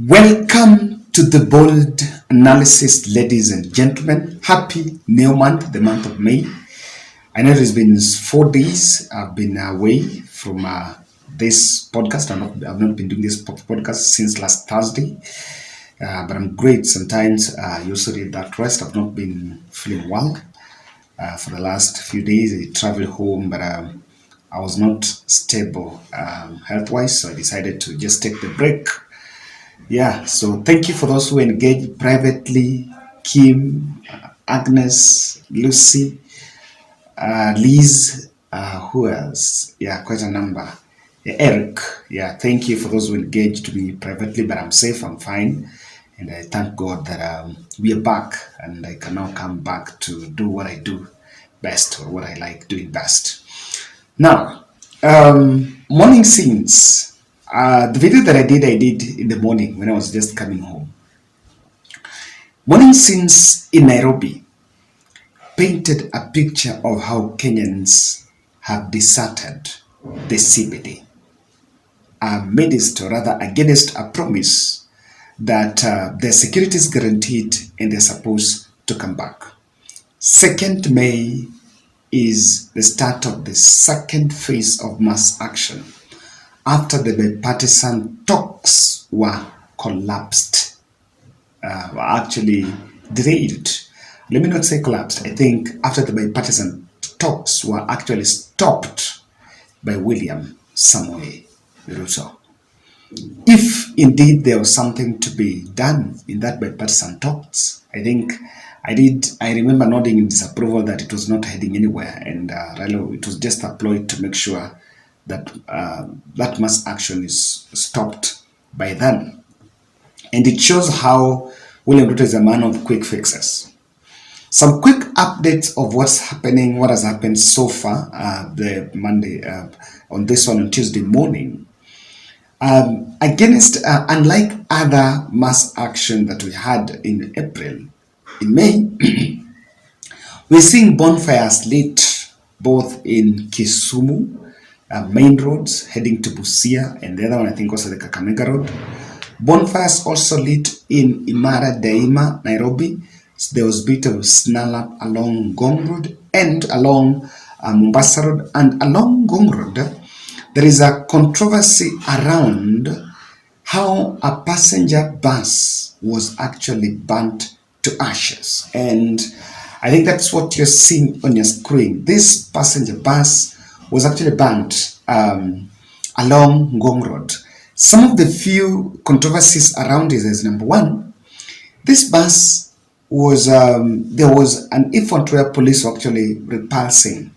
Welcome to the bold analysis, ladies and gentlemen. Happy new month, the month of May. I know it's been 4 days. I've been away from this podcast. I've not been doing this podcast since last Thursday, but I'm great. Sometimes you also need that rest. I've not been feeling well for the last few days. I traveled home, but I was not stable health-wise, so I decided to just take the break. Yeah, so thank you for those who engage privately. Kim, Agnes, Lucy, Liz, who else? Yeah, quite a number. Yeah, Eric, yeah, thank you for those who engaged me privately, but I'm safe, I'm fine. And I thank God that we are back and I can now come back to do what I do best or what I like doing best. Now, morning scenes. The video that I did in the morning when I was just coming home. Morning scenes in Nairobi painted a picture of how Kenyans have deserted the CBD, amidst or rather against a promise that their security is guaranteed and they're supposed to come back. 2nd May is the start of the second phase of mass action after the bipartisan talks were collapsed, were actually derailed. Let me not say collapsed. I think after the bipartisan talks were actually stopped by William Samoei Ruto. If indeed there was something to be done in that bipartisan talks, I think I remember nodding in disapproval that it was not heading anywhere, and Raila, it was just a ploy to make sure that that mass action is stopped by then. And it shows how William Ruto is a man of quick fixes. Some quick updates of what has happened so far, the Monday, on this one on Tuesday morning. Unlike other mass action that we had in April, in May, we're seeing bonfires lit both in Kisumu, main roads heading to Busia, and the other one I think also the Kakamega Road. Bonfires also lit in Imara Daima, Nairobi. So there was a bit of snarl up along Ngong Road and along Mombasa Road, and along Ngong Road. There is a controversy around how a passenger bus was actually burnt to ashes, and I think that's what you're seeing on your screen. This passenger bus was actually burnt along Ngong Road. Some of the few controversies around it is, number one, this bus was, there was an incident where police were actually repulsing,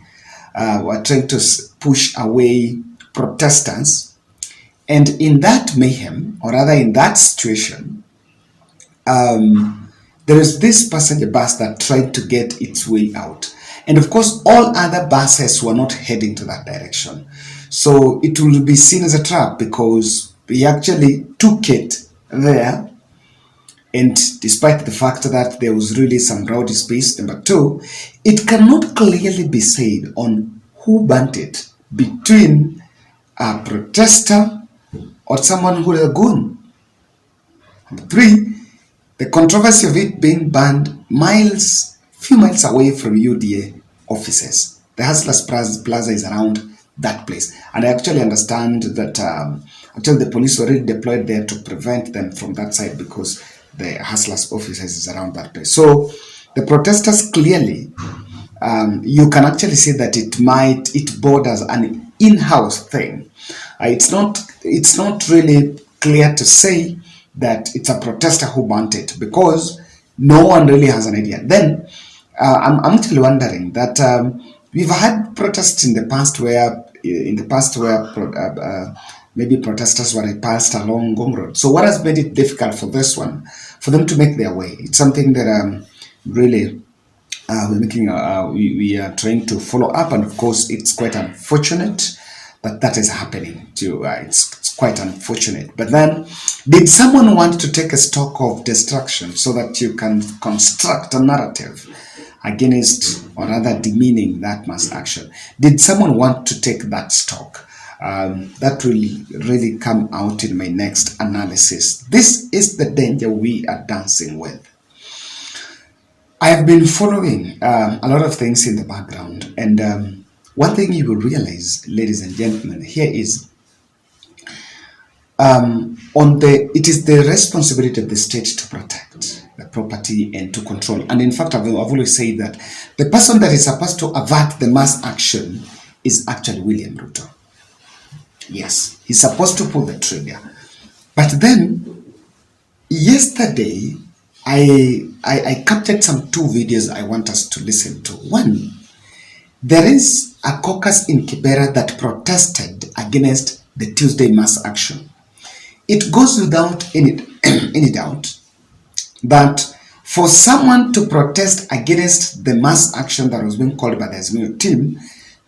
were trying to push away protesters. And in that mayhem, or rather in that situation, there is this passenger bus that tried to get its way out. And of course, all other buses were not heading to that direction. So it will be seen as a trap because we actually took it there. And despite the fact that there was really some rowdy space, number two, it cannot clearly be said on who burnt it between a protester or someone who is a goon. Number three, the controversy of it being banned few miles away from UDA offices. The Hustlers Plaza is around that place. And I actually understand that actually the police were already deployed there to prevent them from that side because the Hustlers offices is around that place. So the protesters clearly, you can actually see that it borders an in-house thing. It's not really clear to say that it's a protester who burnt it because no one really has an idea. Then I'm actually wondering that we've had protests in the past where maybe protesters were repulsed along Ngong Road. So what has made it difficult for this one, for them to make their way? It's something that really we are trying to follow up, and of course it's quite unfortunate that is happening too. It's quite unfortunate. But then, did someone want to take a stock of destruction so that you can construct a narrative against or rather demeaning that mass action? Did someone want to take that stock? That will really come out in my next analysis. This is the danger we are dancing with. I have been following a lot of things in the background, and one thing you will realize, ladies and gentlemen, here is it is the responsibility of the state to protect the property and to control. And in fact, I've always said that the person that is supposed to avert the mass action is actually William Ruto. Yes, he's supposed to pull the trigger. But then, yesterday, I captured some two videos I want us to listen to. One, there is a caucus in Kibera that protested against the Tuesday mass action. It goes without any doubt that for someone to protest against the mass action that was being called by the Azimio team,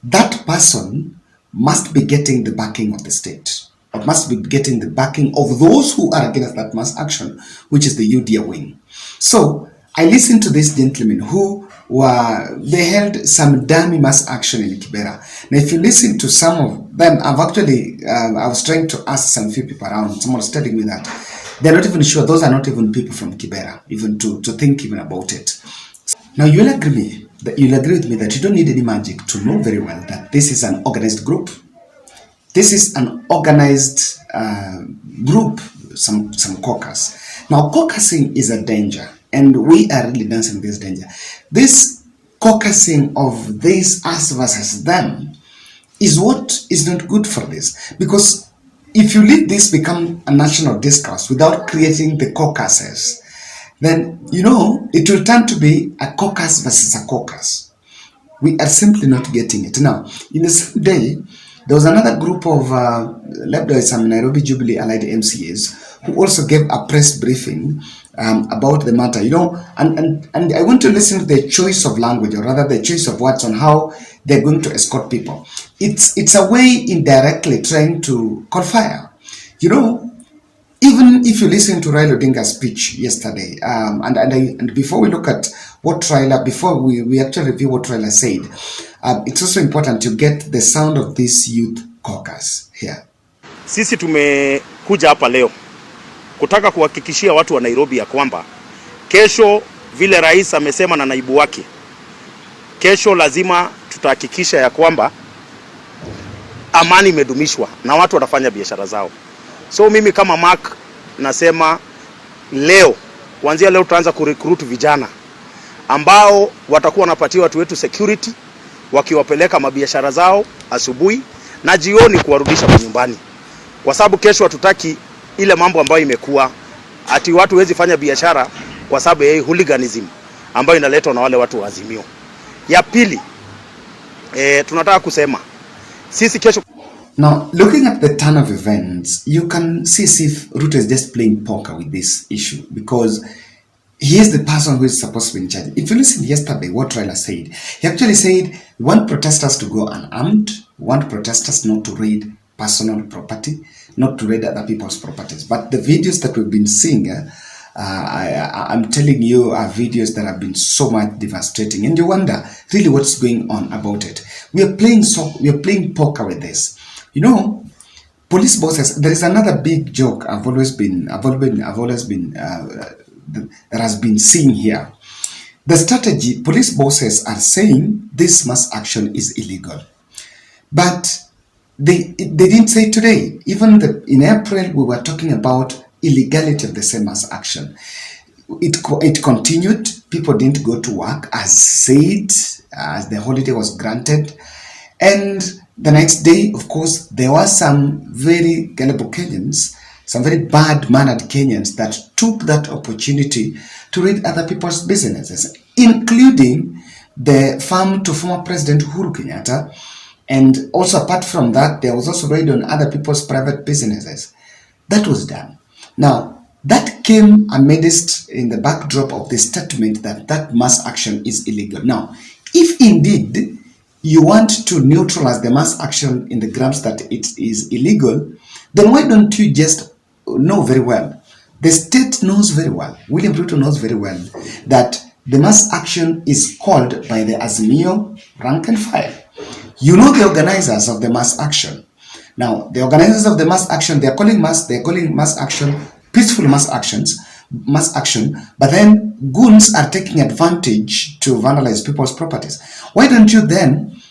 that person must be getting the backing of the state, or must be getting the backing of those who are against that mass action, which is the UDA wing. So I listened to these gentlemen who they held some dummy mass action in Kibera. Now, if you listen to some of them, I was trying to ask some few people around. Someone was telling me that they're not even sure, those are not even people from Kibera, even to think even about it. Now, you'll agree with me that you don't need any magic to know very well that this is an organized group. This is an organized group, some caucus. Now, caucusing is a danger, and we are really dancing this danger. This caucusing of this us versus them is what is not good for this, because if you let this become a national discourse without creating the caucuses, then it will turn to be a caucus versus a caucus. We are simply not getting it. Now, in the same day, there was another group of some Nairobi Jubilee allied MCAs who also gave a press briefing about the matter, and I want to listen to their choice of language, or rather their choice of words, on how they're going to escort people. It's a way indirectly trying to call fire. Even if you listen to Raila Odinga's speech yesterday, and before we look at what Raila, before we actually review what Raila said, it's also important to get the sound of this youth caucus here. Sisi tumekuja hapa leo kutaka kuhakikishia watu wa Nairobi ya kwamba kesho, vile rais amesema na naibu wake, kesho lazima tutahakikisha ya kwamba amani imedumishwa na watu watafanya biashara zao. So mimi kama Mark nasema leo, kuanzia leo tutaanza kurecruit vijana ambao watakuwa wanapatia watu wetu security, wakiwapeleka mabiashara zao asubuhi na jioni kuwarudisha kwa nyumbani. Kwa sababu kesho hatutaki ile mambo ambayo imekuwa ati watu wezi fanya biashara kwa sababu ya hooliganism ambayo inaletwa na wale watu wa Azimio. Ya pili, tunataka kusema sisi kesho. Now, looking at the turn of events, you can see if Ruto is just playing poker with this issue, because he is the person who is supposed to be in charge. If you listen yesterday, what Raila said, he actually said, we want protesters to go unarmed, we want protesters not to raid personal property, not to raid other people's properties. But the videos that we've been seeing, I'm telling you, are videos that have been so much devastating, and you wonder really what's going on about it. We are playing poker with this. Police bosses. There is another big joke that has been seen here. The strategy, police bosses are saying this mass action is illegal, but they didn't say today. Even in April, we were talking about illegality of the same mass action. It continued. People didn't go to work as said, as the holiday was granted, and the next day, of course, there were some very gullible Kenyans, some very bad-mannered Kenyans that took that opportunity to raid other people's businesses, including the farm to former President Uhuru Kenyatta. And also, apart from that, there was also raid on other people's private businesses. That was done. Now, that came amidst in the backdrop of the statement that mass action is illegal. Now, if indeed you want to neutralize the mass action in the grounds that it is illegal, then why don't you just know very well? The state knows very well, William Ruto knows very well, that the mass action is called by the Azimio rank and file. You know the organizers of the mass action. Now, the organizers of the mass action, they're calling mass action, peaceful mass action, but then goons are taking advantage to vandalize people's properties. Why don't you then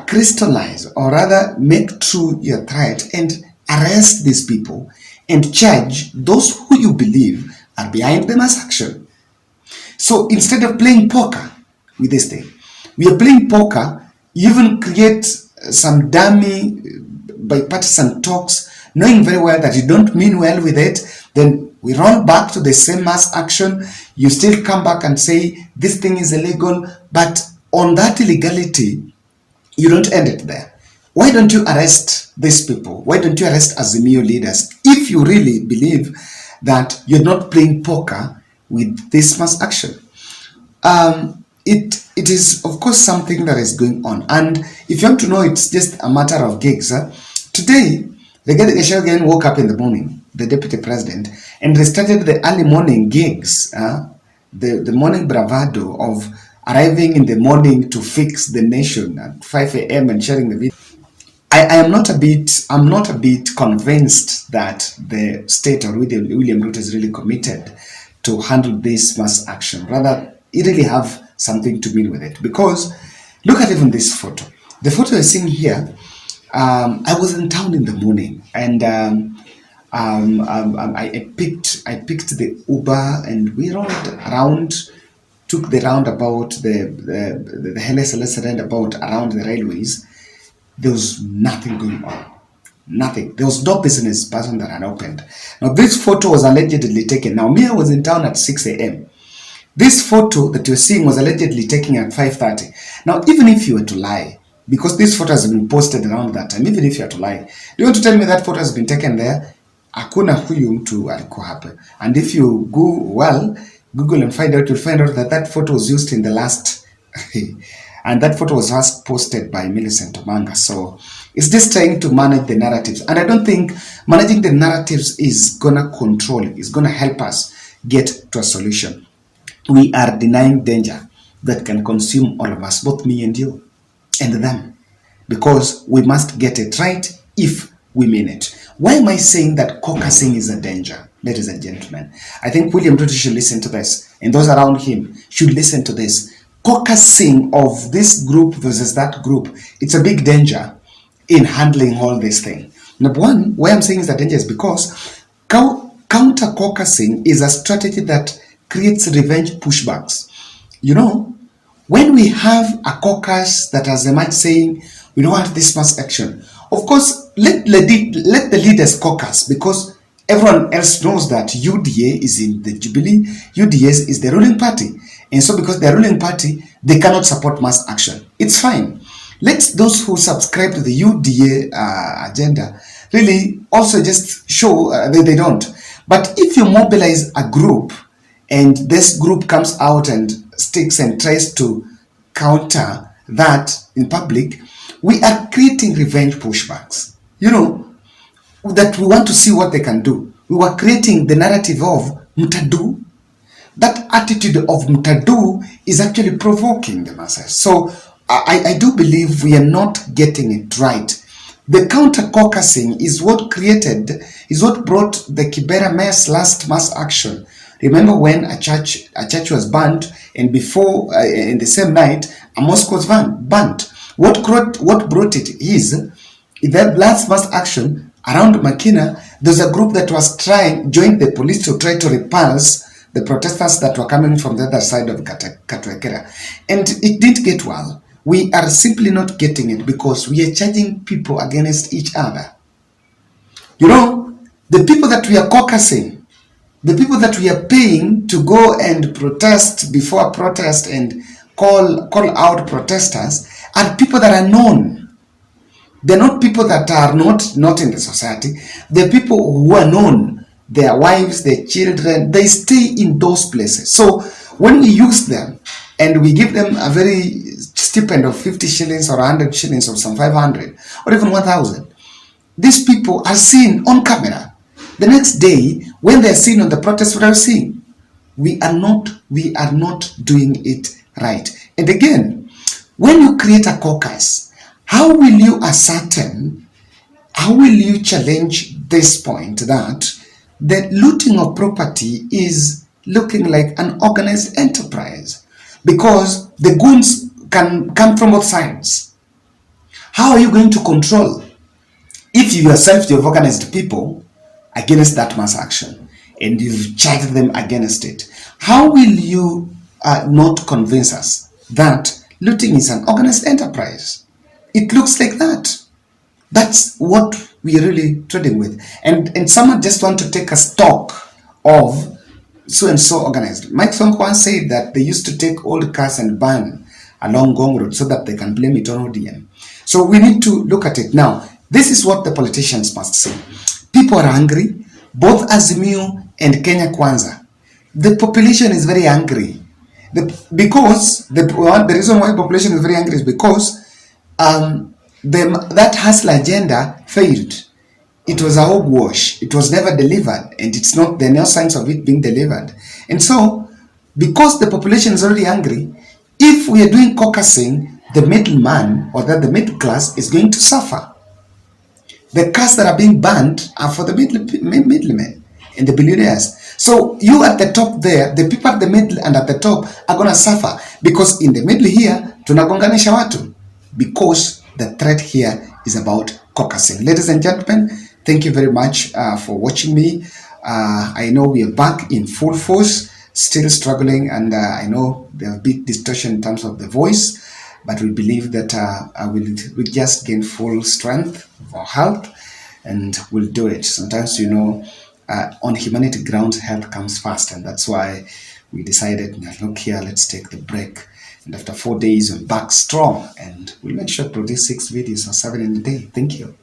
crystallize, or rather make true your threat and arrest these people and charge those who you believe are behind the mass action? So instead of playing poker with this thing, we are playing poker. You even create some dummy bipartisan talks, knowing very well that you don't mean well with it. Then we roll back to the same mass action. You still come back and say this thing is illegal, but on that illegality, you don't end it there. Why don't you arrest these people? Why don't you arrest Azimio leaders if you really believe that you're not playing poker with this mass action? It is, of course, something that is going on. And if you want to know, it's just a matter of gigs. Today, Rigathi Gachagua again woke up in the morning, the deputy president, and they started the early morning gigs, the morning bravado of arriving in the morning to fix the nation at 5 a.m. and sharing the video. I'm not a bit convinced that the state or William Ruto is really committed to handle this mass action. Rather, it really have something to mean with it, because look at even this photo. The photo you're seeing here, I was in town in the morning, and I picked the Uber, and we rolled around, took the roundabout, the Haile Selassie roundabout around the railways. There was nothing going on. Nothing. There was no business person that had opened. Now, this photo was allegedly taken. Now, me, I was in town at 6 a.m. This photo that you're seeing was allegedly taken at 5:30. Now, even if you were to lie, because this photo has been posted around that time, even if you were to lie, do you want to tell me that photo has been taken there? Hakuna huyu mtu alikuwa hapa. And if you Google and find out, you'll find out that that photo was used in the last, and that photo was last posted by Millicent Omanga. So it's just trying to manage the narratives. And I don't think managing the narratives is gonna control it. It's gonna help us get to a solution. We are denying danger that can consume all of us, both me and you and them, because we must get it right if we mean it. Why am I saying that caucusing is a danger? Ladies and gentlemen, I think William Ruto should listen to this, and those around him should listen to this. Caucusing of this group versus that group, it's a big danger in handling all this thing. Number one, why I'm saying is that danger is because counter caucusing is a strategy that creates revenge pushbacks. You know, when we have a caucus that has emerged saying we don't want this mass action, of course, let the leaders caucus, because everyone else knows that UDA is in the Jubilee, UDA is the ruling party. And so because they're ruling party, they cannot support mass action. It's fine. Let those who subscribe to the UDA agenda really also just show they don't. But if you mobilize a group, and this group comes out and sticks and tries to counter that in public, we are creating revenge pushbacks. You know, that we want to see what they can do. We were creating the narrative of mtadu. That attitude of mtadu is actually provoking the masses. So I do believe we are not getting it right. The counter caucusing is what brought the Kibera mess last mass action. Remember when a church was burnt, and before in the same night a mosque was burnt. What brought it is in that last mass action around Makina, there's a group that was joined the police to try to repulse the protesters that were coming from the other side of Katwekera, and it didn't get well. We are simply not getting it because we are charging people against each other. You know, the people that we are caucusing, the people that we are paying to go and protest before a protest and call out protesters are people that are known. They're not people that are not in the society. They're people who are known. Their wives, their children, they stay in those places. So when we use them and we give them a very stipend of 50 shillings or 100 shillings or some 500 or even 1,000, these people are seen on camera. The next day, when they're seen on the protest, what are we seeing? We are not doing it right. And again, when you create a caucus, how will you ascertain How will you challenge this point that the looting of property is looking like an organized enterprise? Because the goons can come from both sides. How are you going to control if you yourself you have organized people against that mass action and you've charged them against it? How will you not convince us that looting is an organized enterprise? It looks like that. That's what we are really trading with. And someone just want to take a stock of so and so organized. Mike Sonko once said that they used to take old cars and burn along Ngong Road so that they can blame it on ODM. So we need to look at it now. This is what the politicians must say. People are angry, both Azimio and Kenya Kwanza. The population is very angry. The reason why population is very angry is because that hustler agenda failed. It was a hogwash. It was never delivered, and there are no signs of it being delivered. And so, because the population is already angry, if we are doing caucusing, the middleman or the middle class is going to suffer. The cars that are being banned are for the middlemen and the billionaires. So you at the top there, the people at the middle and at the top are going to suffer, because in the middle here, tunagonganisha watu, because the threat here is about caucusing. Ladies and gentlemen, thank you very much for watching me. I know we are back in full force, still struggling, and I know there's a big distortion in terms of the voice, but we believe that we'll just gain full strength or health, and we'll do it. Sometimes, on humanity grounds, health comes first, and that's why we decided, look here, let's take the break. And after 4 days, we're back strong, and we'll make sure to produce 6 videos or 7 in a day. Thank you.